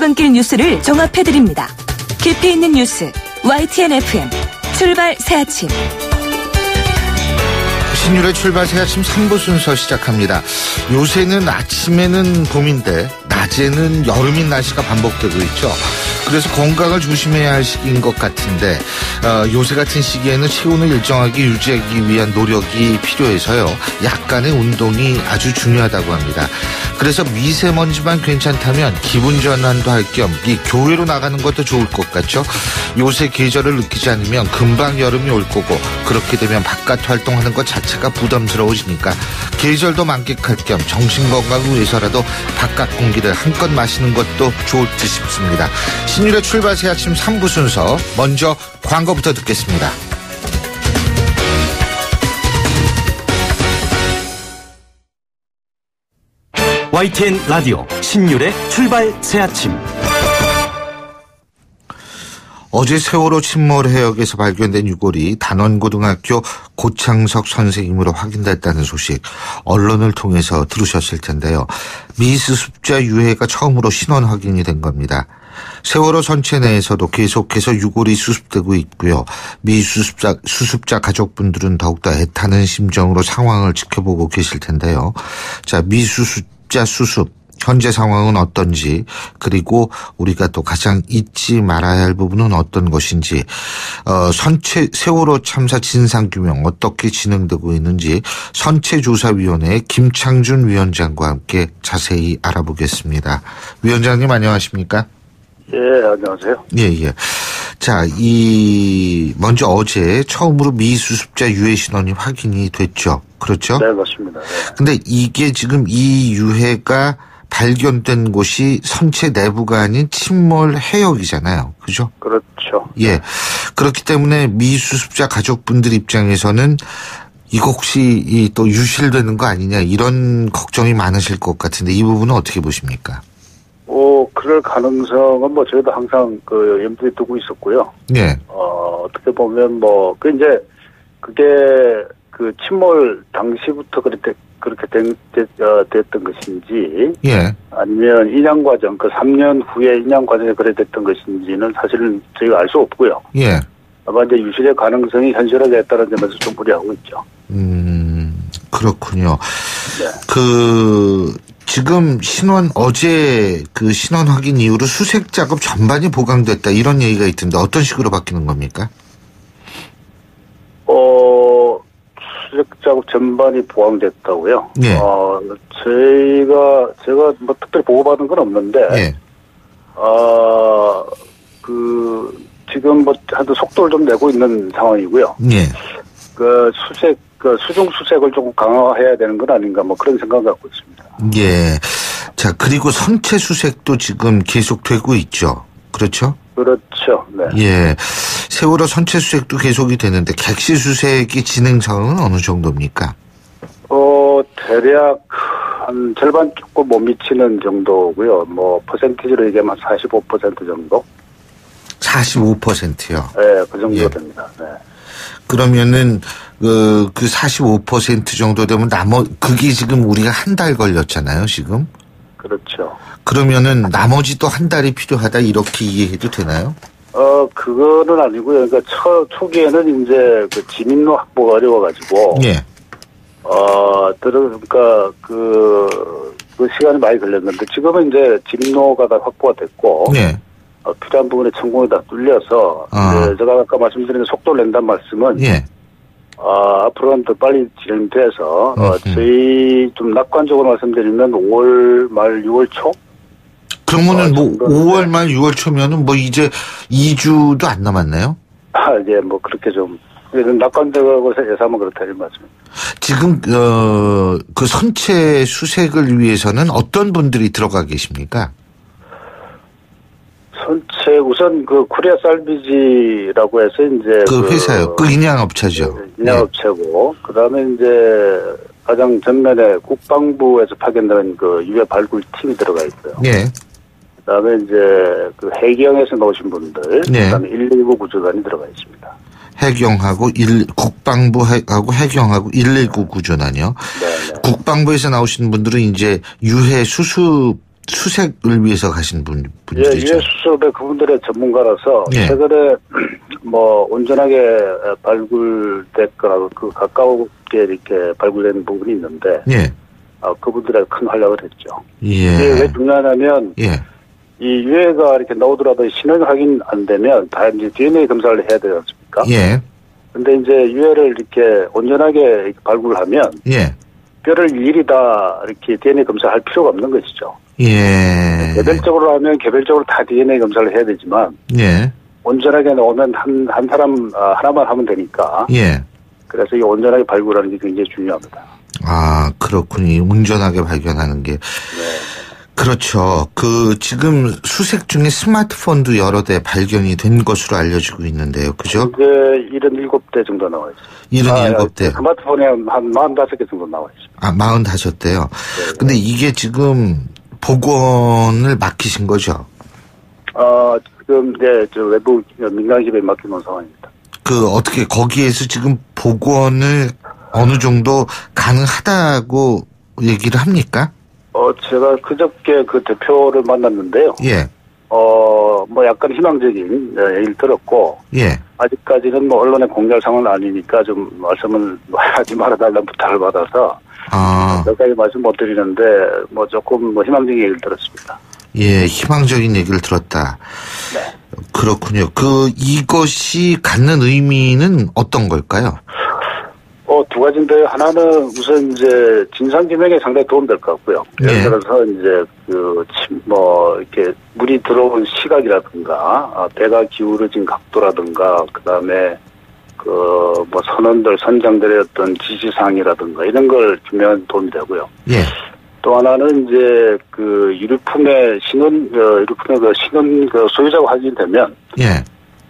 출근길 뉴스를 종합해드립니다. 깊이 있는 뉴스 YTN FM 출발 새아침. 신율의 출발 새아침 3부 순서 시작합니다. 요새는 아침에는 봄인데 낮에는 여름인 날씨가 반복되고 있죠. 그래서 건강을 조심해야 할 시기인 것 같은데 요새 같은 시기에는 체온을 일정하게 유지하기 위한 노력이 필요해서요. 약간의 운동이 아주 중요하다고 합니다. 그래서 미세먼지만 괜찮다면 기분 전환도 할 겸 이 교외로 나가는 것도 좋을 것 같죠. 요새 계절을 느끼지 않으면 금방 여름이 올 거고 그렇게 되면 바깥 활동하는 것 자체가 부담스러워지니까 계절도 만끽할 겸 정신건강을 위해서라도 바깥 공기를 한껏 마시는 것도 좋을 듯 싶습니다. 신율의 출발 새아침 3부 순서 먼저 광고부터 듣겠습니다. YTN 라디오 신율의 출발 새아침. 어제 세월호 침몰 해역에서 발견된 유골이 단원고등학교 고창석 선생님으로 확인됐다는 소식 언론을 통해서 들으셨을 텐데요. 미수습자 유해가 처음으로 신원 확인이 된 겁니다. 세월호 선체 내에서도 계속해서 유골이 수습되고 있고요. 미수습자 가족분들은 더욱더 애타는 심정으로 상황을 지켜보고 계실 텐데요. 자, 미수습자 수습 현재 상황은 어떤지, 그리고 우리가 또 가장 잊지 말아야 할 부분은 어떤 것인지, 세월호 참사 진상규명 어떻게 진행되고 있는지 선체조사위원회 김창준 위원장과 함께 자세히 알아보겠습니다. 위원장님 안녕하십니까? 예, 안녕하세요. 예. 자, 먼저 어제 처음으로 미수습자 유해 신원이 확인이 됐죠. 그렇죠? 네, 맞습니다. 네. 근데 이게 지금 이 유해가 발견된 곳이 선체 내부가 아닌 침몰 해역이잖아요. 그죠? 그렇죠. 예. 그렇기 때문에 미수습자 가족분들 입장에서는 이거 혹시 또 유실되는 거 아니냐 이런 걱정이 많으실 것 같은데 이 부분은 어떻게 보십니까? 그럴 가능성은 저희도 항상 염두에 두고 있었고요. 예. 어떻게 보면 그게 침몰 당시부터 그렇게 됐던 것인지, 예. 아니면 인양 과정, 3년 후에 인양 과정에 그래 됐던 것인지는 사실은 저희가 알 수 없고요. 예. 아마 이제 유실의 가능성이 현실화됐다는 점에서 좀 우려하고 있죠. 그렇군요. 네. 지금 어제 신원 확인 이후로 수색 작업 전반이 보강됐다 이런 얘기가 있던데 어떤 식으로 바뀌는 겁니까? 수색 작업 전반이 보강됐다고요? 예. 제가 특별히 보고받은 건 없는데, 예. 지금 하여튼 속도를 좀 내고 있는 상황이고요. 예. 수중 수색을 조금 강화해야 되는 건 아닌가, 그런 생각을 갖고 있습니다. 예. 자, 그리고 선체 수색도 지금 계속되고 있죠. 그렇죠? 그렇죠. 네. 예. 세월호 선체 수색도 계속이 되는데 객실 수색이 진행 상황은 어느 정도입니까? 대략 한 절반 조금 못 미치는 정도고요. 퍼센티지로 얘기하면 45% 정도? 45%요? 네, 그 정도 예. 됩니다. 네. 그러면은, 45% 정도 되면 그게 지금 우리가 한 달 걸렸잖아요, 지금? 그렇죠. 그러면은 나머지 또 한 달이 필요하다 이렇게 이해해도 되나요? 그거는 아니고요. 초기에는 이제 진입로 확보가 어려워가지고. 예. 그 시간이 많이 걸렸는데 지금은 이제 진입로가 다 확보가 됐고. 예. 필요한 부분에 천공이 다 뚫려서. 제가 아까 말씀드린 속도를 낸다는 말씀은. 예. 앞으로는 더 빨리 진행돼서, 저희 좀 낙관적으로 말씀드리면 5월 말 6월 초? 그러면은 5월 말 6월 초면은 이제 2주도 안 남았나요? 이제 그렇게 좀, 낙관적으로 예상하면 그렇다 이런 말씀입니다. 지금, 그 선체 수색을 위해서는 어떤 분들이 들어가 계십니까? 선체, 우선 코리아 살비지라고 해서 이제. 회사요. 인양업체죠. 인양업체고, 그 다음에 이제 가장 전면에 국방부에서 파견된 유해 발굴 팀이 들어가 있어요. 예. 그 다음에 이제 해경에서 나오신 분들. 예. 그 다음에 119 구조단이 들어가 있습니다. 해경하고 국방부하고 해경하고 119 구조단이요. 네. 국방부에서 나오신 분들은 이제 유해 수습 수색을 위해서 가신 분들이죠. 예, 유해 수습의 그분들의 전문가라서 예. 최근에 뭐 온전하게 발굴됐거나 그 가까우게 이렇게 발굴된 부분이 있는데 예. 그분들의 큰 활약을 했죠. 예. 이게 왜 중요하냐면 예. 이 유해가 이렇게 나오더라도 신원 확인 안 되면 다 이제 DNA 검사를 해야 되지 않습니까? 예. 근데 이제 유해를 이렇게 온전하게 발굴하면 예. 뼈를 일일이 다 이렇게 DNA 검사할 필요가 없는 것이죠. 예. 개별적으로 하면 개별적으로 다 DNA 검사를 해야 되지만 예. 온전하게 나오면 한 사람 하나만 하면 되니까. 예. 그래서 이 온전하게 발굴하는 게 굉장히 중요합니다. 아, 그렇군요. 온전하게 발견하는 게. 그렇죠. 지금 수색 중에 스마트폰도 여러 대 발견이 된 것으로 알려지고 있는데요. 그죠? 이제 77대 정도 나와 있습니다. 77대. 스마트폰에 한 45개 정도 나와 있습니다. 45대요. 네. 근데 이게 지금 복원을 맡기신 거죠? 지금, 네, 외부 민간기업에 맡겨놓은 상황입니다. 어떻게 거기에서 지금 복원을 어느 정도 가능하다고 얘기를 합니까? 제가 그저께 그 대표를 만났는데요. 예. 뭐 약간 희망적인 얘기를 들었고. 예. 아직까지는 뭐 언론에 공개할 상황은 아니니까 좀 말씀을 하지 말아달라는 부탁을 받아서. 여기까지 말씀 못 드리는데, 뭐 조금 뭐 희망적인 얘기를 들었습니다. 예, 희망적인 얘기를 들었다. 네. 그렇군요. 이것이 갖는 의미는 어떤 걸까요? 두 가지인데요. 하나는 우선 이제 진상규명에 상당히 도움될 것 같고요. 네. 예를 들어서 이제 이렇게 물이 들어온 시각이라든가, 배가 기울어진 각도라든가, 그 다음에 선장들의 어떤 지시사항이라든가 이런 걸 규명하는 도움이 되고요. 예. 또 하나는 이제 유류품의 신원 소유자가 확인되면. 예.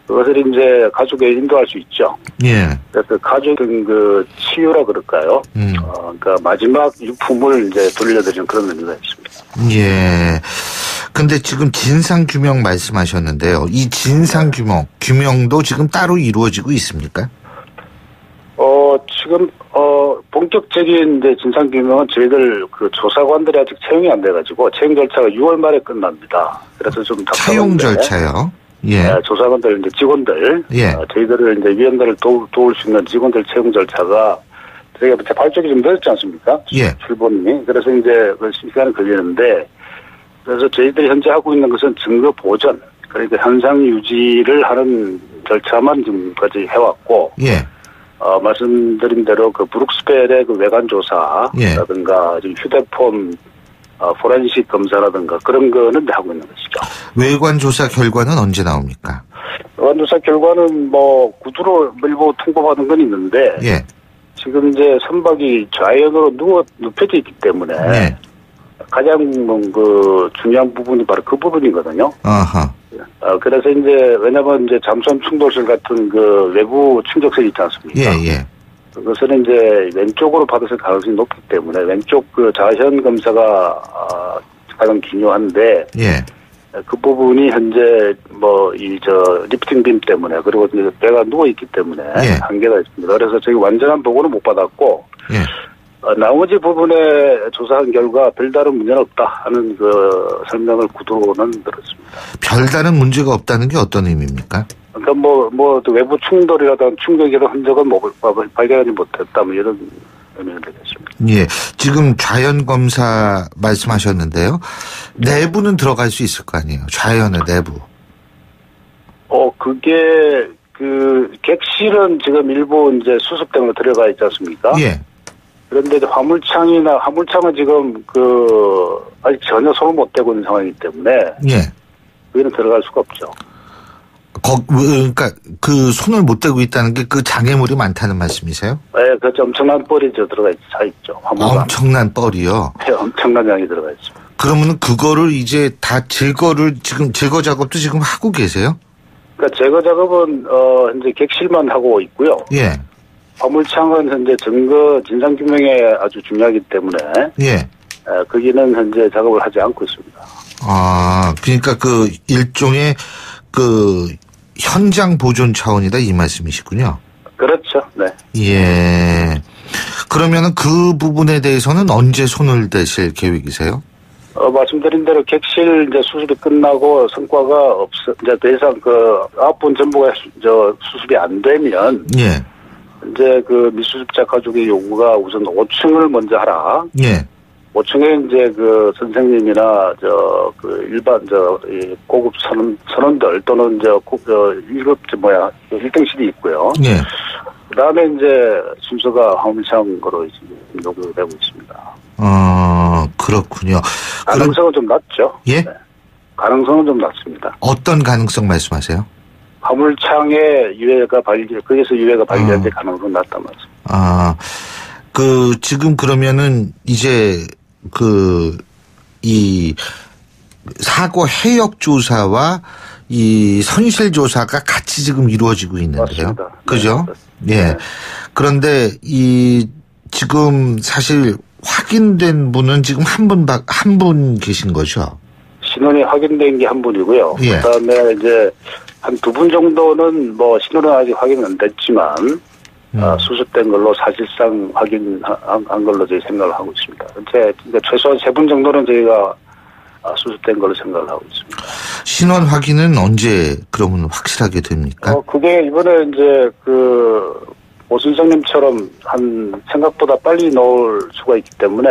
그것을 이제 가족에 인도할 수 있죠. 예. 그래서 가족은 치유라 그럴까요? 그러니까 마지막 유품을 이제 돌려드리는 그런 의미가 있습니다. 예. 근데 지금 진상규명 말씀하셨는데요. 이 진상규명도 지금 따로 이루어지고 있습니까? 지금, 본격적인 이제 진상규명은 저희들 조사관들이 아직 채용이 안 돼가지고 채용 절차가 6월 말에 끝납니다. 그래서 좀 채용 절차요? 예. 조사관들, 이제 직원들. 예. 저희들을 이제 위원들을 도울 수 있는 직원들 채용 절차가 저희가 발족이 좀 늦었지 않습니까? 예. 출범이. 그래서 이제 시간이 걸리는데 그래서 저희들이 현재 하고 있는 것은 증거 보전. 그러니까 현상 유지를 하는 절차만 지금까지 해왔고. 예. 말씀드린 대로 브룩스펠의 외관 조사라든가 예. 휴대폰 포렌식 검사라든가 그런 거는 하고 있는 것이죠. 외관 조사 결과는 언제 나옵니까? 외관 조사 결과는 구두로 일부 통보받은 건 있는데 예. 지금 이제 선박이 좌연으로 눕혀져 있기 때문에 예. 가장 중요한 부분이 바로 그 부분이거든요. 아하. 그래서 이제 왜냐면 이제 잠수함 충돌실 같은 외부 충격설이 있지 않습니까? 예. 그것은 이제 왼쪽으로 받았을 가능성이 높기 때문에 왼쪽 자현 검사가 가장 중요한데 예. 그 부분이 현재 리프팅 빔 때문에 그리고 이제 배가 누워 있기 때문에 예. 한계가 있습니다. 그래서 저희 완전한 보고는 못 받았고 예. 나머지 부분에 조사한 결과 별다른 문제는 없다 하는 설명을 구도는 들었습니다. 별다른 문제가 없다는 게 어떤 의미입니까? 그러니까 외부 충돌이라든 충격이라든 흔적은 발견하지 못했다 이런 의미가 되겠습니다. 예. 지금 좌연 검사 말씀하셨는데요. 내부는 들어갈 수 있을 거 아니에요. 좌연의 내부. 그게 객실은 지금 일부 이제 수습 때문에 들어가 있지 않습니까? 예. 그런데 화물창은 지금 아직 전혀 손을 못 대고 있는 상황이기 때문에 예. 거기는 들어갈 수가 없죠. 그러니까 손을 못 대고 있다는 게 장애물이 많다는 말씀이세요? 네, 그렇죠. 엄청난 뻘이 들어가 있죠. 화물관. 엄청난 뻘이요? 네, 엄청난 양이 들어가 있습니다. 그러면 그거를 이제 다 제거 작업도 지금 하고 계세요? 그러니까 제거 작업은 현재 객실만 하고 있고요. 예. 화물창은 현재 진상규명에 아주 중요하기 때문에 예. 거기는 현재 작업을 하지 않고 있습니다. 그러니까 일종의 현장 보존 차원이다 이 말씀이시군요. 그렇죠. 네. 예. 그러면은 그 부분에 대해서는 언제 손을 대실 계획이세요? 말씀드린 대로 객실 이제 수습이 끝나고 성과가 이제 더 이상 9분 전부가 수습이 안 되면. 예. 이제 미수습자 가족의 요구가 우선 5층을 먼저 하라. 예. 5층에 이제 선생님이나 일반 이 고급 선원들 또는 1등실이 있고요. 예. 그다음에 이제 순서가 화물창으로 요구되고 있습니다. 그렇군요. 가능성은 좀 낮죠. 예? 네. 가능성은 좀 낮습니다. 어떤 가능성 말씀하세요? 화물창에 거기서 유해가 발견될 가능성은 낮단 말씀. 지금 그러면은 이제 이 사고 해역 조사와 이 선실 조사가 같이 지금 이루어지고 있는데요. 맞습니다. 그죠? 네, 예. 네. 그런데 지금 사실 확인된 분은 지금 한 분 계신 거죠? 신원이 확인된 게 한 분이고요. 예. 그다음에 이제 한 2분 정도는 신원은 아직 확인 안 됐지만 수습된 걸로 사실상 확인한 걸로 저희 생각을 하고 있습니다. 그러니까 최소한 3분 정도는 저희가 수습된 걸로 생각을 하고 있습니다. 신원 확인은 언제 그러면 확실하게 됩니까? 그게 이번에 이제 오 선생님처럼 생각보다 빨리 넣을 수가 있기 때문에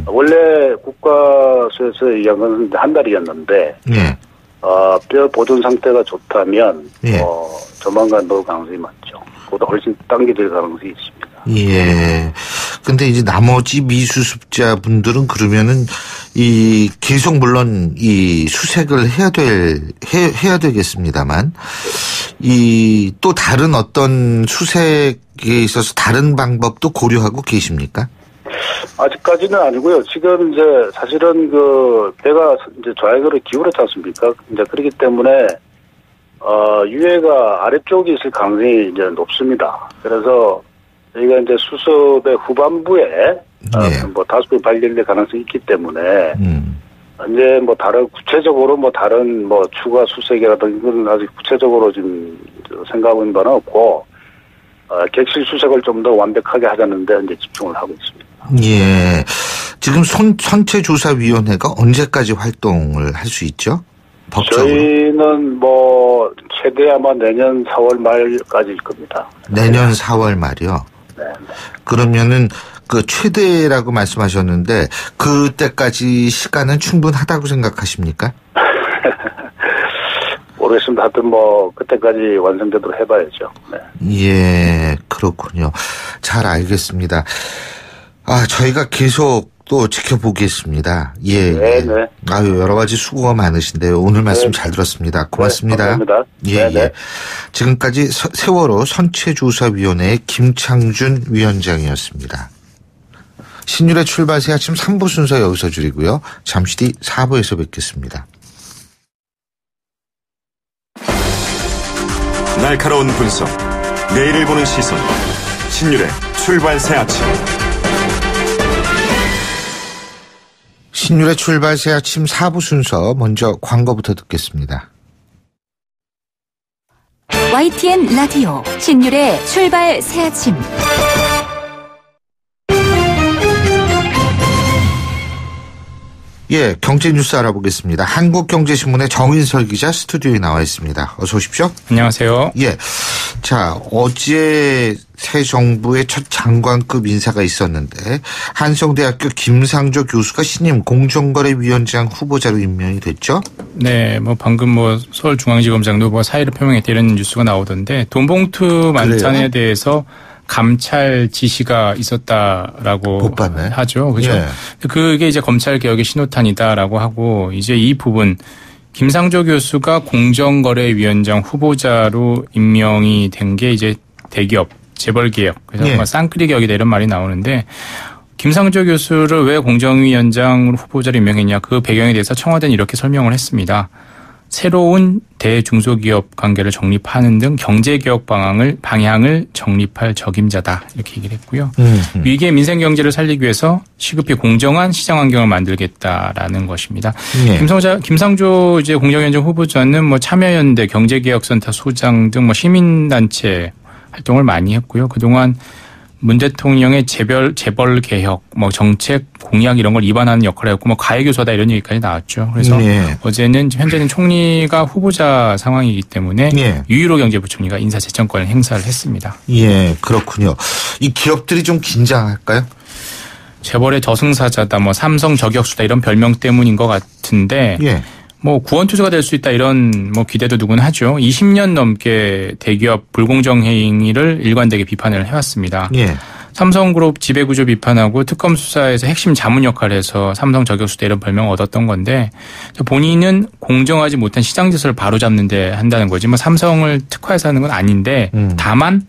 원래 국가수에서 얘기한 건 한 달이었는데 예. 뼈 보존 상태가 좋다면 예. 조만간 넣을 가능성이 많죠. 그보다 훨씬 당겨질 가능성이 있습니다. 예. 근데 이제 나머지 미수습자 분들은 그러면은 계속 물론 이 수색을 해야 되겠습니다만 또 다른 어떤 수색에 있어서 다른 방법도 고려하고 계십니까? 아직까지는 아니고요. 지금 이제 사실은 배가 이제 좌회로로 기울었지 않습니까? 이제 그렇기 때문에 유해가 아래쪽에 있을 가능성이 이제 높습니다. 그래서 저희가 이제 수습의 후반부에 다수 발견될 가능성이 있기 때문에 이제 구체적으로 다른 추가 수색이라든지 이건 아직 구체적으로 지금 생각하는 바는 없고 객실 수색을 좀 더 완벽하게 하자는데 이제 집중을 하고 있습니다. 예. 지금 선체조사위원회가 언제까지 활동을 할 수 있죠? 법적으로? 저희는 최대 아마 내년 4월 말까지일 겁니다. 내년 4월 말이요? 네. 그러면은 최대라고 말씀하셨는데 그때까지 시간은 충분하다고 생각하십니까? 모르겠습니다. 하여튼 그때까지 완성되도록 해봐야죠. 네. 예, 그렇군요. 잘 알겠습니다. 저희가 계속 또 지켜보겠습니다. 예. 네네. 여러 가지 수고가 많으신데요. 오늘 말씀 잘 들었습니다. 고맙습니다. 네, 감사합니다. 예, 네네. 예. 지금까지 세월호 선체조사위원회의 김창준 위원장이었습니다. 신율의 출발새 아침 3부 순서 여기서 줄이고요. 잠시 뒤 4부에서 뵙겠습니다. 날카로운 분석, 내일을 보는 시선, 신율의 출발새 아침. 신율의 출발새 아침 4부 순서 먼저 광고부터 듣겠습니다. YTN 라디오 신율의 출발새 아침. 예, 경제 뉴스 알아보겠습니다. 한국경제신문의 정인설 기자 스튜디오에 나와 있습니다. 어서 오십시오. 안녕하세요. 예. 자, 어제 새 정부의 첫 장관급 인사가 있었는데 한성대학교 김상조 교수가 신임 공정거래위원장 후보자로 임명이 됐죠? 네, 방금 서울중앙지검장도 사의를 표명했다 이런 뉴스가 나오던데 돈봉투 만찬에 대해서 감찰 지시가 있었다라고 못 봤네. 하죠. 그죠? 예. 그게 이제 검찰 개혁의 신호탄이다라고 하고 이제 이 부분 김상조 교수가 공정거래위원장 후보자로 임명이 된 게 이제 대기업 재벌개혁 그래서 쌍끌이 개혁이다 이런 말이 나오는데 김상조 교수를 왜 공정위원장 후보자로 임명했냐 그 배경에 대해서 청와대는 이렇게 설명을 했습니다. 새로운 대중소기업 관계를 정립하는 등 경제개혁 방향을 정립할 적임자다 이렇게 얘기를 했고요. 위기의 민생경제를 살리기 위해서 시급히 공정한 시장 환경을 만들겠다라는 것입니다. 김상조 이제 공정위원장 후보자는 참여연대 경제개혁센터 소장 등 시민단체 활동을 많이 했고요. 그동안 문 대통령의 재벌 개혁, 뭐 정책 공약 이런 걸 위반하는 역할을 했고, 뭐 가해교사다 이런 얘기까지 나왔죠. 그래서 현재는 총리가 후보자 상황이기 때문에 유일호 경제부총리가 인사재청권을 행사를 했습니다. 예, 그렇군요. 이 기업들이 좀 긴장할까요? 재벌의 저승사자다, 뭐 삼성 저격수다 이런 별명 때문인 것 같은데. 뭐 구원투수가 될 수 있다 이런 뭐 기대도 누구는 하죠. 20년 넘게 대기업 불공정 행위를 일관되게 비판을 해왔습니다. 삼성그룹 지배구조 비판하고 특검 수사에서 핵심 자문 역할을 해서 삼성 저격수다 이런 별명을 얻었던 건데 본인은 공정하지 못한 시장 질서를 바로잡는 데 한다는 거지 뭐 삼성을 특화해서 하는 건 아닌데 다만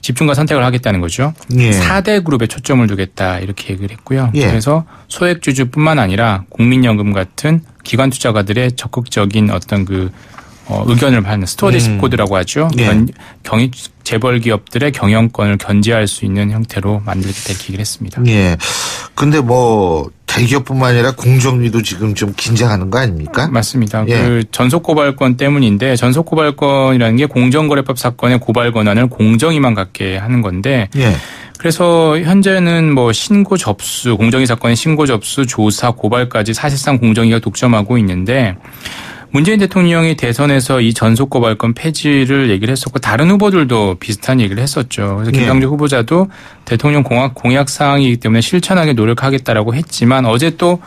집중과 선택을 하겠다는 거죠. 4대 그룹에 초점을 두겠다 이렇게 얘기를 했고요. 그래서 소액주주뿐만 아니라 국민연금 같은 기관 투자가들의 적극적인 어떤 의견을 받는 스튜어디십 코드라고 하죠. 재벌 기업들의 경영권을 견제할 수 있는 형태로 만들겠다 이렇게 얘기를 했습니다. 근데 뭐 대기업뿐만 아니라 공정위도 지금 좀 긴장하는 거 아닙니까? 맞습니다. 그 전속 고발권 때문인데 전속 고발권이라는 게 공정거래법 사건의 고발 권한을 공정위만 갖게 하는 건데 그래서 현재는 뭐 신고 접수, 공정위 사건의 신고 접수, 조사, 고발까지 사실상 공정위가 독점하고 있는데 문재인 대통령이 대선에서 이 전속 고발권 폐지를 얘기를 했었고 다른 후보들도 비슷한 얘기를 했었죠. 그래서 김상조 후보자도 대통령 공약 사항이기 때문에 실천하게 노력하겠다라고 했지만 어제 또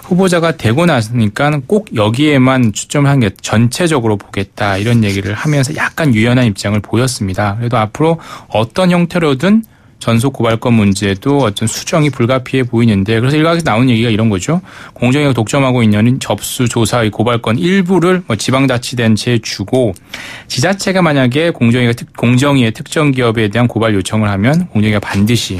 후보자가 되고 나니까 꼭 여기에만 초점을 한 게 전체적으로 보겠다 이런 얘기를 하면서 약간 유연한 입장을 보였습니다. 그래도 앞으로 어떤 형태로든 전속 고발권 문제도 어떤 수정이 불가피해 보이는데 그래서 일각에서 나온 얘기가 이런 거죠. 공정위가 독점하고 있는 접수, 조사의 고발권 일부를 지방자치단체에 주고 지자체가 만약에 공정위의 특정 기업에 대한 고발 요청을 하면 공정위가 반드시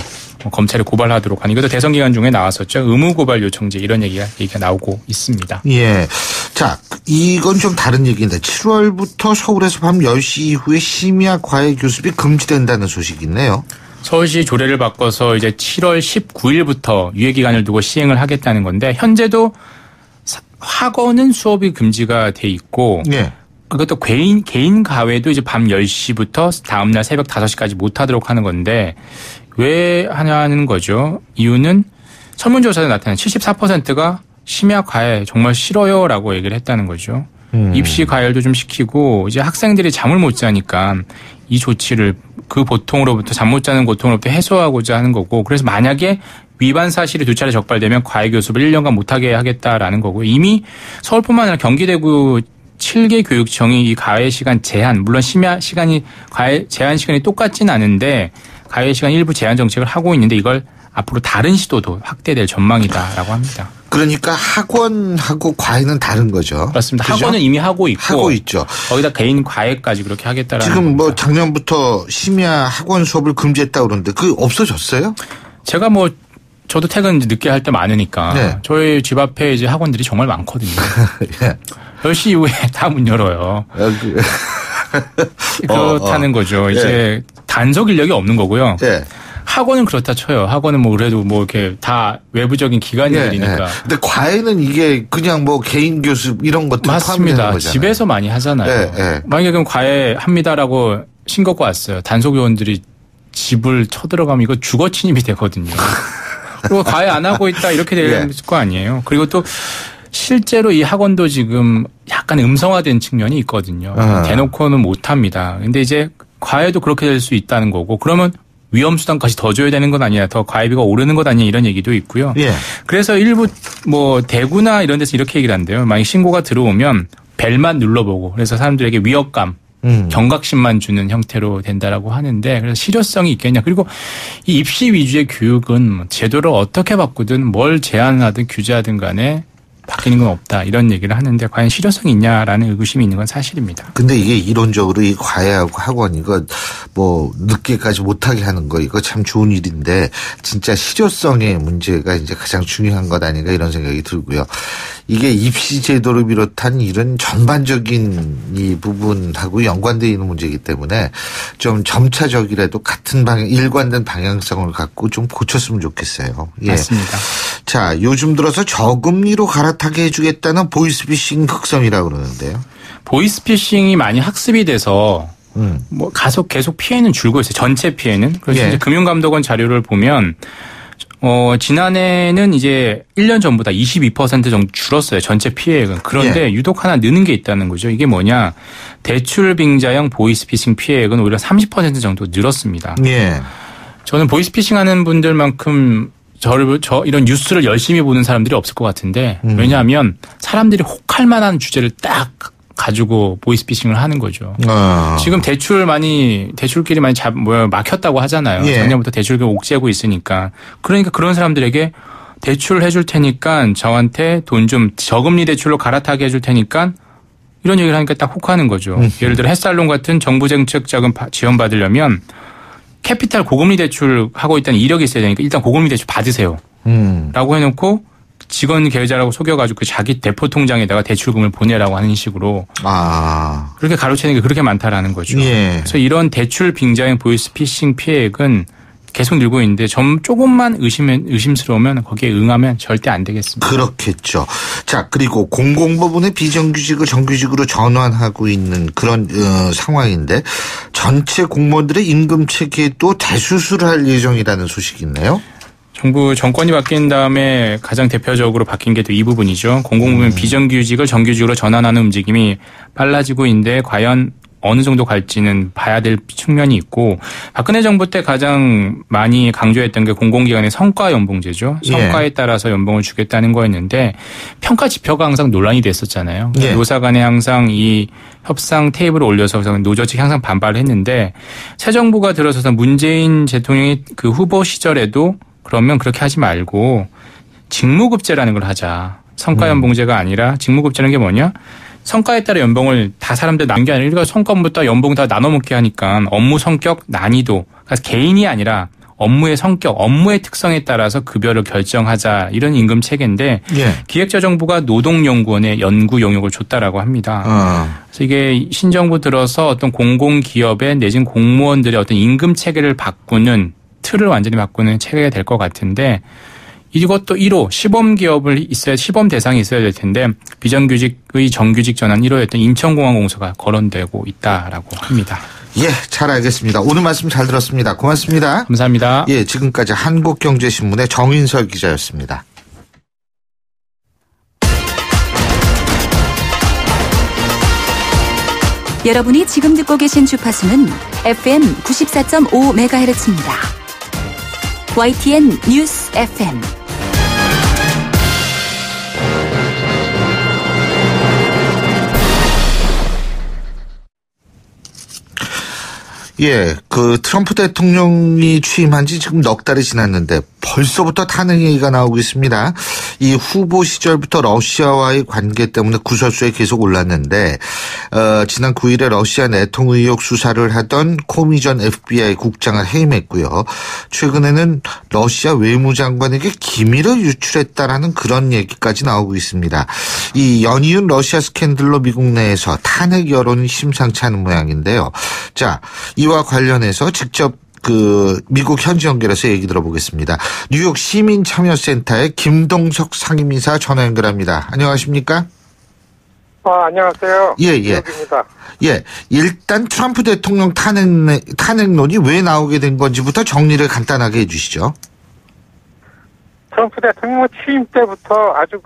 검찰에 고발하도록 하는 이것도 대선 기간 중에 나왔었죠. 의무 고발 요청제 이런 얘기가 나오고 있습니다. 자, 이건 좀 다른 얘기인데 7월부터 서울에서 밤 10시 이후에 심야 과외 교습이 금지된다는 소식이 있네요. 서울시 조례를 바꿔서 이제 7월 19일부터 유예 기간을 두고 시행을 하겠다는 건데 현재도 학원은 수업이 금지가 돼 있고 그것도 개인 가외도 이제 밤 10시부터 다음날 새벽 5시까지 못 하도록 하는 건데 왜 하냐는 거죠. 이유는 설문조사에 나타난 74%가 심야 과외 정말 싫어요라고 얘기를 했다는 거죠. 입시 과열도 좀 시키고 이제 학생들이 잠을 못 자니까 이 조치를 그 고통으로부터 잠 못 자는 고통으로부터 해소하고자 하는 거고 그래서 만약에 위반 사실이 2차례 적발되면 과외 교습을 1년간 못하게 하겠다라는 거고 이미 서울뿐만 아니라 경기대구 7개 교육청이 이 과외 시간 제한 물론 심야 시간이 과외 제한 시간이 똑같진 않은데 과외 시간 일부 제한 정책을 하고 있는데 이걸 앞으로 다른 시도도 확대될 전망이다라고 합니다. 그러니까 학원하고 과외는 다른 거죠. 그렇습니다. 그죠? 학원은 이미 하고 있죠. 거기다 개인 과외까지 그렇게 하겠다라는 지금 겁니다. 뭐 작년부터 심야 학원 수업을 금지했다고 그러는데 그게 없어졌어요? 제가 저도 퇴근 늦게 할 때 많으니까 저희 집 앞에 이제 학원들이 정말 많거든요. 10시 이후에 다 문 열어요. 그렇다는 거죠. 이제 단속 인력이 없는 거고요. 학원은 그렇다 쳐요. 학원은 그래도 이렇게 다 외부적인 기관들이니까. 근데 과외는 이게 그냥 개인 교습 이런 것들 맞습니다. 집에서 많이 하잖아요. 만약에 그럼 과외 합니다라고 신고가 왔어요. 단속 요원들이 집을 쳐들어가면 이거 주거 침입이 되거든요. 그리고 과외 안 하고 있다 이렇게 될 거 아니에요. 그리고 또 실제로 이 학원도 지금 약간 음성화된 측면이 있거든요. 대놓고는 못 합니다. 근데 이제 과외도 그렇게 될 수 있다는 거고 그러면 위험수당까지 더 줘야 되는 것 아니냐, 더 과외비가 오르는 것 아니냐 이런 얘기도 있고요. 그래서 일부 대구나 이런 데서 이렇게 얘기를 한대요. 만약 신고가 들어오면 벨만 눌러보고 그래서 사람들에게 위협감, 경각심만 주는 형태로 된다라고 하는데 그래서 실효성이 있겠냐. 그리고 이 입시 위주의 교육은 제도를 어떻게 바꾸든 뭘 제한하든 규제하든 간에 바뀌는 건 없다 이런 얘기를 하는데 과연 실효성이 있냐라는 의구심이 있는 건 사실입니다. 근데 이게 이론적으로 이 과외하고 학원 이거 늦게까지 못하게 하는 거 이거 참 좋은 일인데 진짜 실효성의 문제가 이제 가장 중요한 것 아닌가 이런 생각이 들고요. 이게 입시 제도를 비롯한 이런 전반적인 이 부분하고 연관되어 있는 문제이기 때문에 좀 점차적이라도 같은 일관된 방향성을 갖고 좀 고쳤으면 좋겠어요. 맞습니다. 자, 요즘 들어서 저금리로 갈아타게 해주겠다는 보이스피싱 극성이라고 그러는데요. 보이스피싱이 많이 학습이 돼서 뭐 계속 피해는 줄고 있어요. 전체 피해는. 그래서 이제 금융감독원 자료를 보면 지난해는 이제 1년 전보다 22% 정도 줄었어요. 전체 피해액은. 그런데 유독 하나 느는 게 있다는 거죠. 이게 뭐냐. 대출 빙자형 보이스피싱 피해액은 오히려 30% 정도 늘었습니다. 저는 보이스피싱 하는 분들만큼 이런 뉴스를 열심히 보는 사람들이 없을 것 같은데 왜냐하면 사람들이 혹할 만한 주제를 딱 가지고 보이스피싱을 하는 거죠. 지금 대출길이 많이 막혔다고 하잖아요. 작년부터 대출길 옥죄고 있으니까. 그러니까 그런 사람들에게 대출을 해줄 테니까 저한테 돈 좀 저금리 대출로 갈아타게 해줄 테니까 이런 얘기를 하니까 딱 혹하는 거죠. 예를 들어 햇살론 같은 정부 정책 자금 지원 받으려면 캐피탈 고금리 대출 하고 있다는 이력이 있어야 되니까 일단 고금리 대출 받으세요. 라고 해놓고 직원 계좌라고 속여가지고 자기 대포 통장에다가 대출금을 보내라고 하는 식으로 그렇게 가로채는 게 그렇게 많다라는 거죠. 그래서 이런 대출 빙자형 보이스피싱 피해액은 계속 늘고 있는데 조금만 의심스러우면 거기에 응하면 절대 안 되겠습니다. 그렇겠죠. 자, 그리고 공공부문의 비정규직을 정규직으로 전환하고 있는 그런 상황인데 전체 공무원들의 임금 체계도 대수술할 예정이라는 소식이 있네요. 정부 정권이 바뀐 다음에 가장 대표적으로 바뀐 게 또 이 부분이죠. 공공부문 비정규직을 정규직으로 전환하는 움직임이 빨라지고 있는데 과연 어느 정도 갈지는 봐야 될 측면이 있고 박근혜 정부 때 가장 많이 강조했던 게 공공기관의 성과 연봉제죠. 성과에 따라서 연봉을 주겠다는 거였는데 평가 지표가 항상 논란이 됐었잖아요. 노사 간에 항상 이 협상 테이블을 올려서 노조 측이 항상 반발을 했는데 새 정부가 들어서서 문재인 대통령이 그 후보 시절에도 그러면 그렇게 하지 말고 직무급제라는 걸 하자. 성과연봉제가 아니라 직무급제라는 게 뭐냐? 성과에 따라 연봉을 다 사람들 나눈 게 아니라 성과부터 연봉 다 나눠먹게 하니까 업무 성격, 난이도, 그러니까 개인이 아니라 업무의 성격, 업무의 특성에 따라서 급여를 결정하자 이런 임금 체계인데 기획재정부가 노동연구원에 연구 용역을 줬다라고 합니다. 그래서 이게 신정부 들어서 어떤 공공기업의 내진 공무원들의 어떤 임금 체계를 바꾸는 틀을 완전히 바꾸는 체계가 될 것 같은데 이것도 1호 시범 대상이 있어야 될 텐데 비정규직의 정규직 전환 1호였던 인천공항공사가 거론되고 있다라고 합니다. 잘 알겠습니다. 오늘 말씀 잘 들었습니다. 고맙습니다. 감사합니다. 지금까지 한국경제신문의 정인설 기자였습니다. 여러분이 지금 듣고 계신 주파수는 FM 94.5MHz입니다. YTN 뉴스 FM. 그 트럼프 대통령이 취임한 지 지금 넉 달이 지났는데 벌써부터 탄핵 얘기가 나오고 있습니다. 이 후보 시절부터 러시아와의 관계 때문에 구설수에 계속 올랐는데 지난 9일에 러시아 내통 의혹 수사를 하던 코미 전 FBI 국장을 해임했고요. 최근에는 러시아 외무장관에게 기밀을 유출했다라는 그런 얘기까지 나오고 있습니다. 이 연이은 러시아 스캔들로 미국 내에서 탄핵 여론이 심상치 않은 모양인데요. 자, 이와 관련해서 직접 미국 현지 연결해서 얘기 들어보겠습니다. 뉴욕 시민참여센터의 김동석 상임이사 전화 연결합니다. 안녕하십니까? 안녕하세요. 뉴욕입니다. 일단 트럼프 대통령 탄핵론이 왜 나오게 된 건지부터 정리를 간단하게 해주시죠. 트럼프 대통령 취임 때부터 아주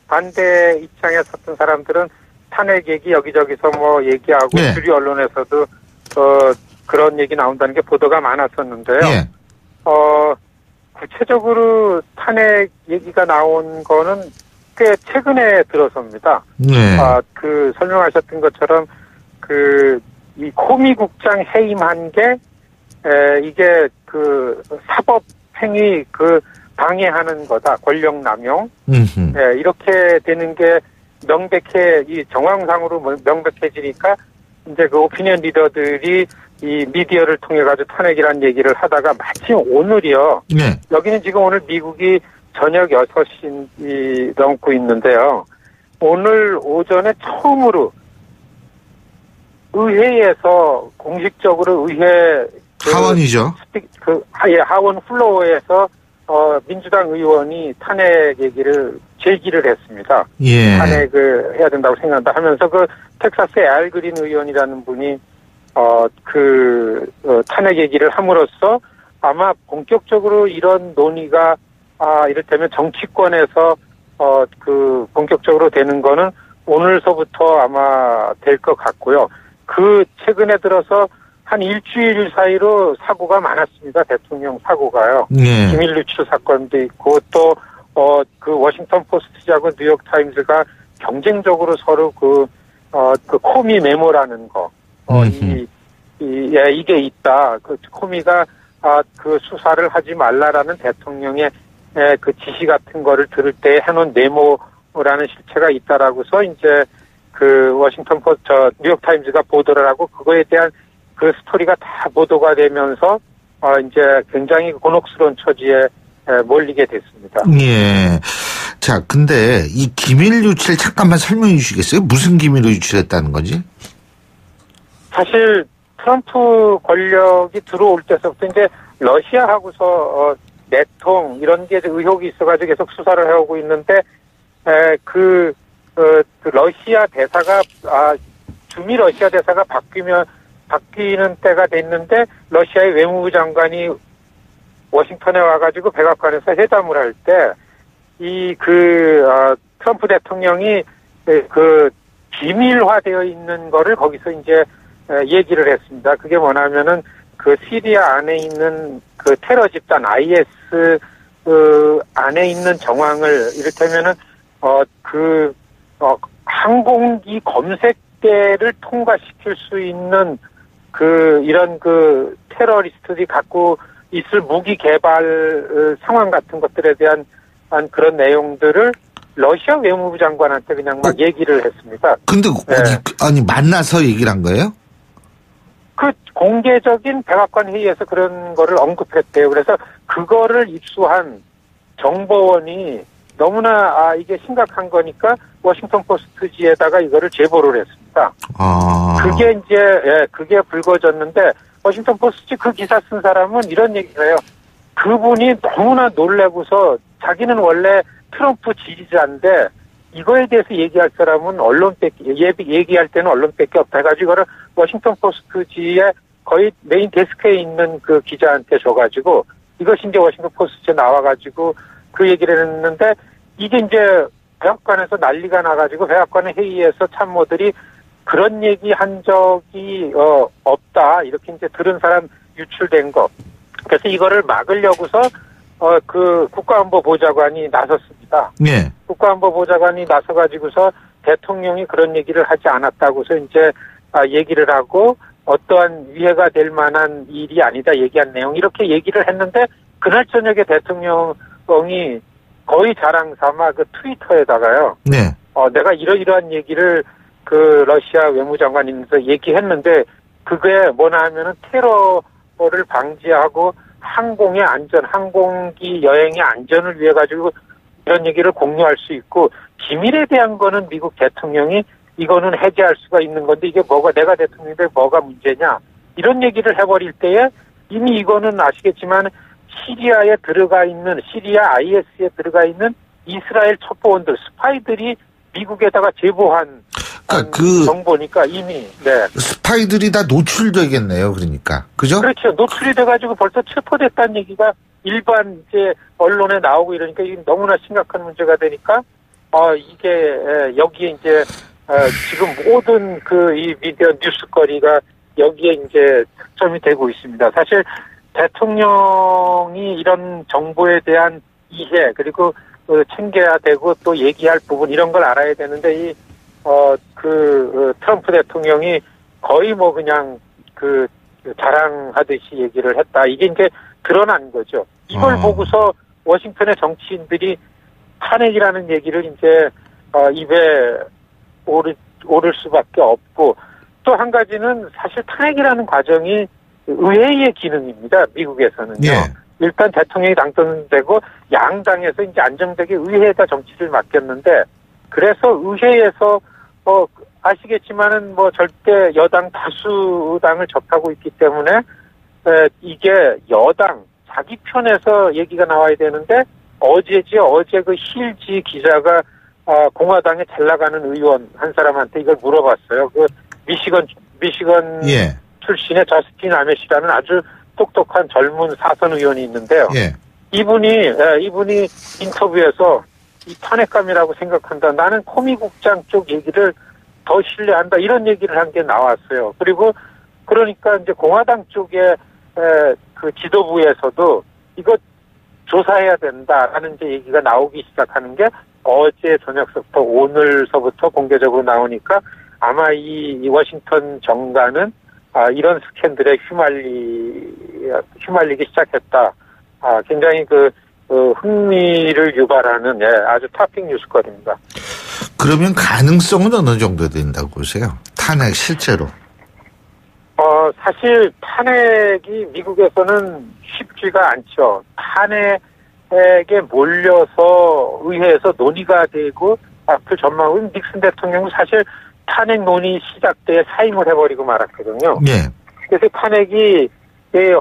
반대 입장에 섰던 사람들은 탄핵 얘기 여기저기서 얘기하고 주류 언론에서도 그런 얘기 나온다는 게 보도가 많았었는데요. 구체적으로 탄핵 얘기가 나온 거는 꽤 최근에 들어서입니다. 설명하셨던 것처럼 이 코미 국장 해임한 게 이게 사법 행위 방해하는 거다. 권력 남용. 이렇게 되는 게 이 정황상으로 명백해지니까 이제 오피니언 리더들이 이 미디어를 통해 가지고 탄핵이라는 얘기를 하다가 마침 오늘이요. 여기는 지금 오늘 미국이 저녁 6시 넘고 있는데요. 오늘 오전에 처음으로 의회에서 공식적으로 의회 하원이죠. 하원 플로어에서 민주당 의원이 탄핵 얘기를 제기를 했습니다. 탄핵을 해야 된다고 생각한다 하면서 텍사스의 알 그린 의원이라는 분이 탄핵 얘기를 함으로써 아마 본격적으로 이런 논의가 이를테면 정치권에서 본격적으로 되는 거는 오늘서부터 아마 될 것 같고요. 최근에 들어서 한 일주일 사이로 사고가 많았습니다. 대통령 사고가요. 네. 기밀 유출 사건도 있고 또 워싱턴 포스트하고 뉴욕 타임즈가 경쟁적으로 서로 코미 메모라는 거, 이게 있다. 코미가 수사를 하지 말라라는 대통령의 그 지시 같은 거를 들을 때 해놓은 메모라는 실체가 있다라고서 이제 워싱턴 포스트, 뉴욕 타임즈가 보도를 하고 그거에 대한 그 스토리가 다 보도가 되면서 이제 굉장히 곤혹스러운 처지에 몰리게 됐습니다. 예. 자, 근데 이 기밀 유출 잠깐만 설명해 주시겠어요? 무슨 기밀을 유출했다는 거지? 사실 트럼프 권력이 들어올 때서부터 이제 러시아하고서 내통 이런 게 의혹이 있어가지고 계속 수사를 해오고 있는데 러시아 대사가 주미 러시아 대사가 바뀌는 때가 됐는데 러시아의 외무부 장관이 워싱턴에 와가지고 백악관에서 회담을 할 때 트럼프 대통령이 비밀화되어 있는 거를 거기서 이제 얘기를 했습니다. 그게 뭐냐면은 시리아 안에 있는 테러 집단 IS 안에 있는 정황을 이를테면은 항공기 검색대를 통과시킬 수 있는 이런 테러리스트들이 갖고 있을 무기 개발 상황 같은 것들에 대한 그런 내용들을 러시아 외무부 장관한테 그냥 막 얘기를 했습니다. 근데 만나서 얘기를 한 거예요? 공개적인 백악관 회의에서 그런 거를 언급했대요. 그래서 그거를 입수한 정보원이 너무나 이게 심각한 거니까 워싱턴 포스트지에다가 이거를 제보를 했습니다. 그게 불거졌는데 워싱턴 포스트 그 기사 쓴 사람은 이런 얘기를 해요. 그분이 너무나 놀래고서 자기는 원래 트럼프 지지자인데 이거에 대해서 얘기할 사람은 얘기할 때는 언론밖에 없다 해가지고 이거를 워싱턴 포스트지에 거의 메인 데스크에 있는 그 기자한테 줘가지고 이것이 이제 워싱턴 포스트지에 나와가지고 그 얘기를 했는데 이게 이제 백악관에서 난리가 나가지고 백악관의 회의에서 참모들이 그런 얘기 한 적이 없다 이렇게 이제 들은 사람 유출된 거. 그래서 이거를 막으려고서 국가안보보좌관이 나섰습니다. 네. 국가안보보좌관이 나서가지고서 대통령이 그런 얘기를 하지 않았다고서 이제 얘기를 하고 어떠한 위해가 될 만한 일이 아니다 얘기한 내용 이렇게 얘기를 했는데 그날 저녁에 대통령이 거의 자랑 삼아 트위터에다가요. 네. 내가 이러이러한 얘기를 러시아 외무장관님께서 얘기했는데 그게 뭐냐 하면은 테러를 방지하고 항공의 안전, 항공기 여행의 안전을 위해 가지고 이런 얘기를 공유할 수 있고 기밀에 대한 거는 미국 대통령이 이거는 해제할 수가 있는 건데 이게 내가 대통령인데 뭐가 문제냐 이런 얘기를 해버릴 때에 이미 이거는 아시겠지만 시리아에 들어가 있는 시리아 IS에 들어가 있는 이스라엘 첩보원들 스파이들이 미국에다가 제보한 정보니까 이미 스파이들이 다 노출되겠네요. 그러니까 그죠? 그렇죠. 노출이 돼가지고 벌써 체포됐다는 얘기가 일반 이제 언론에 나오고 이러니까 이게 너무나 심각한 문제가 되니까 이게 여기에 이제 지금 모든 이 미디어 뉴스거리가 여기에 이제 초점이 되고 있습니다. 사실 대통령이 이런 정보에 대한 이해 그리고 챙겨야 되고 또 얘기할 부분 이런 걸 알아야 되는데 트럼프 대통령이 거의 그냥 자랑하듯이 얘기를 했다. 이게 이제 드러난 거죠. 이걸 보고서 워싱턴의 정치인들이 탄핵이라는 얘기를 이제 입에 오를 수밖에 없고 또 한 가지는 사실 탄핵이라는 과정이 의회의 기능입니다. 미국에서는요. 예. 일단 대통령이 당선되고 양당에서 이제 안정되게 의회에다 정치를 맡겼는데 그래서 의회에서 아시겠지만은 절대 여당 다수당을 접하고 있기 때문에 이게 여당 자기 편에서 얘기가 나와야 되는데 어제 그 힐지 기자가 공화당에 잘 나가는 의원 한 사람한테 이걸 물어봤어요. 미시건 예. 출신의 저스틴 아메시라는 아주 똑똑한 젊은 사선 의원이 있는데요. 예. 이분이 인터뷰에서 이 탄핵감이라고 생각한다. 나는 코미국장 쪽 얘기를 더 신뢰한다. 이런 얘기를 한 게 나왔어요. 그리고 그러니까 이제 공화당 쪽에 그 지도부에서도 이거 조사해야 된다라는 이제 얘기가 나오기 시작하는 게 어제 저녁서부터 오늘서부터 공개적으로 나오니까 아마 이 워싱턴 정가는 이런 스캔들에 휘말리기 시작했다. 굉장히 흥미를 유발하는 아주 탑픽 뉴스거리입니다. 그러면 가능성은 어느 정도 된다고 보세요? 탄핵 실제로? 사실 탄핵이 미국에서는 쉽지가 않죠. 탄핵에 몰려서 의회에서 논의가 되고 앞을 전망은 닉슨 대통령은 사실 탄핵 논의 시작 때에 사임을 해버리고 말았거든요. 예. 그래서 탄핵이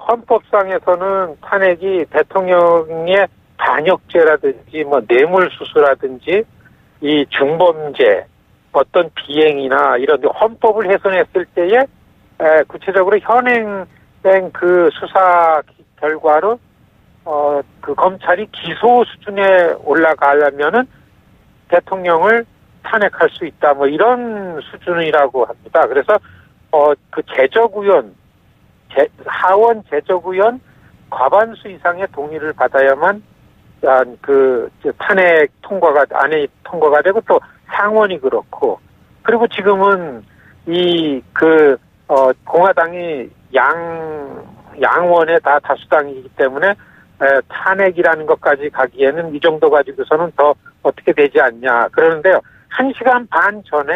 헌법상에서는 탄핵이 대통령의 반역죄라든지 뇌물수수라든지 이 중범죄 어떤 비행이나 이런 헌법을 훼손했을 때에 구체적으로 현행된 그 수사 결과로 그 검찰이 기소 수준에 올라가려면은 대통령을 탄핵할 수 있다. 이런 수준이라고 합니다. 그래서 그 제적의원 하원 제적의원 과반수 이상의 동의를 받아야만 그 탄핵 안에 통과가 되고 또 상원이 그렇고 그리고 지금은 공화당이 양원의 다 다수당이기 때문에 탄핵이라는 것까지 가기에는 이 정도 가지고서는 더 어떻게 되지 않냐. 그러는데요. 1시간 반 전에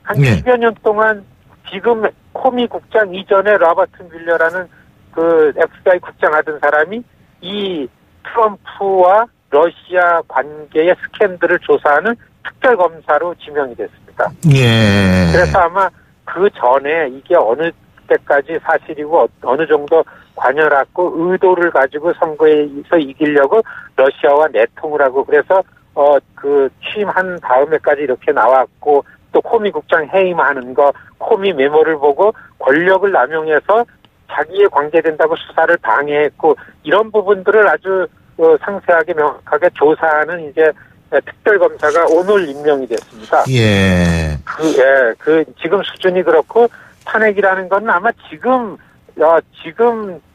한 10여 년 동안 지금 코미 국장 이전에 로버트 뮬러라는 그 FBI 국장 하던 사람이 이 트럼프와 러시아 관계의 스캔들을 조사하는 특별검사로 지명이 됐습니다. 예. 그래서 아마 그 전에 이게 어느 때까지 사실이고 어느 정도 관여했고 의도를 가지고 선거에서 이기려고 러시아와 내통을 하고 그래서 그 취임한 다음에까지 이렇게 나왔고 또 코미 국장 해임하는 거 코미 메모를 보고 권력을 남용해서 자기에 관계된다고 수사를 방해했고 이런 부분들을 아주 상세하게 명확하게 조사하는 이제 특별검사가 오늘 임명이 됐습니다. 예. 지금 수준이 그렇고 탄핵이라는 건 아마 지금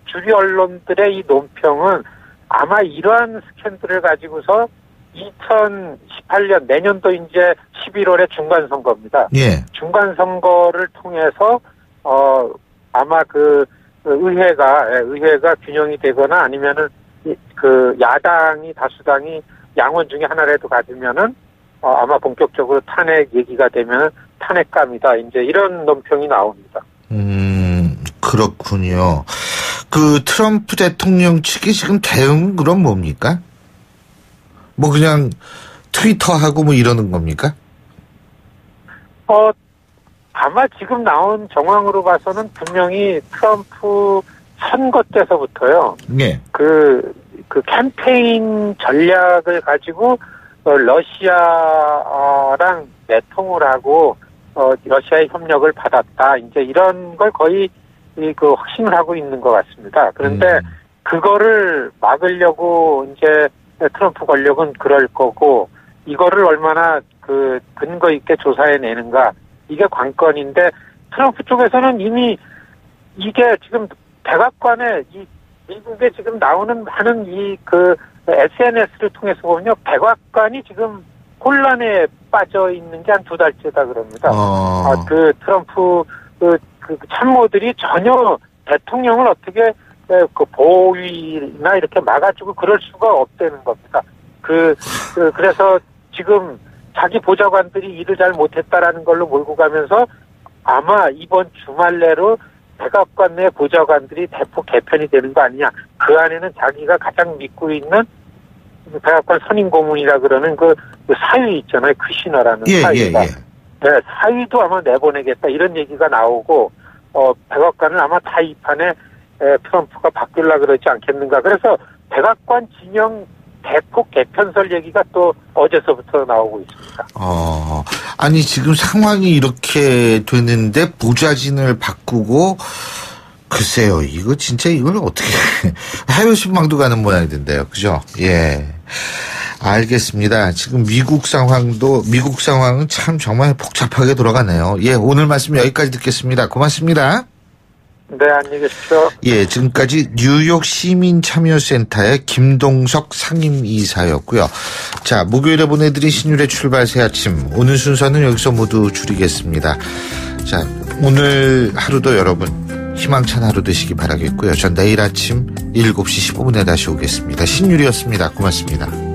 주류 언론들의 이 논평은 아마 이러한 스캔들을 가지고서 2018년 내년도 이제 11월에 중간선거입니다. 예. 중간선거를 통해서 아마 그 의회가 균형이 되거나 아니면은 그 야당이 다수당이 양원 중에 하나라도 가지면은 아마 본격적으로 탄핵 얘기가 되면 탄핵감이다. 이제 이런 논평이 나옵니다. 그렇군요. 그 트럼프 대통령 측이 지금 대응은 그럼 뭡니까? 그냥 트위터하고 이러는 겁니까? 아마 지금 나온 정황으로 봐서는 분명히 트럼프 선거 때서부터요. 네. 그 캠페인 전략을 가지고 러시아랑 내통을 하고 러시아의 협력을 받았다. 이제 이런 걸 거의 확신을 하고 있는 것 같습니다. 그런데 그거를 막으려고 이제 트럼프 권력은 그럴 거고 이거를 얼마나 그 근거 있게 조사해내는가 이게 관건인데 트럼프 쪽에서는 이미 이게 지금 백악관에 미국에 지금 나오는 많은 SNS를 통해서 보면요 백악관이 지금 혼란에 빠져 있는 게 한 2달째다 그럽니다. 그 트럼프 그 참모들이 전혀 대통령을 어떻게 그 보위나 이렇게 막아주고 그럴 수가 없다는 겁니다. 그래서 지금 자기 보좌관들이 일을 잘 못했다라는 걸로 몰고 가면서 아마 이번 주말 내로 백악관 내 보좌관들이 대폭 개편이 되는 거 아니냐. 그 안에는 자기가 가장 믿고 있는 백악관 선임 고문이라 그러는 그 사위 있잖아요. 크시너라는 사위가. 네, 사위도 아마 내보내겠다 이런 얘기가 나오고 백악관을 아마 타이판에 트럼프가 바꾸려고 그러지 않겠는가. 그래서 백악관 진영 대폭 개편설 얘기가 또 어제서부터 나오고 있습니다. 아니 지금 상황이 이렇게 되는데 보좌진을 바꾸고 글쎄요, 이거 진짜 이걸 어떻게 해외 순방도 가는 모양이던데요, 그죠? 예, 알겠습니다. 지금 미국 상황은 참 정말 복잡하게 돌아가네요. 예, 오늘 말씀 여기까지 듣겠습니다. 고맙습니다. 네, 안녕히 계십시오. 예, 지금까지 뉴욕 시민참여센터의 김동석 상임이사였고요. 자, 목요일에 보내드린 신율의 출발 새 아침. 오늘 순서는 여기서 모두 줄이겠습니다. 자, 오늘 하루도 여러분 희망찬 하루 되시기 바라겠고요. 전 내일 아침 7시 15분에 다시 오겠습니다. 신율이었습니다. 고맙습니다.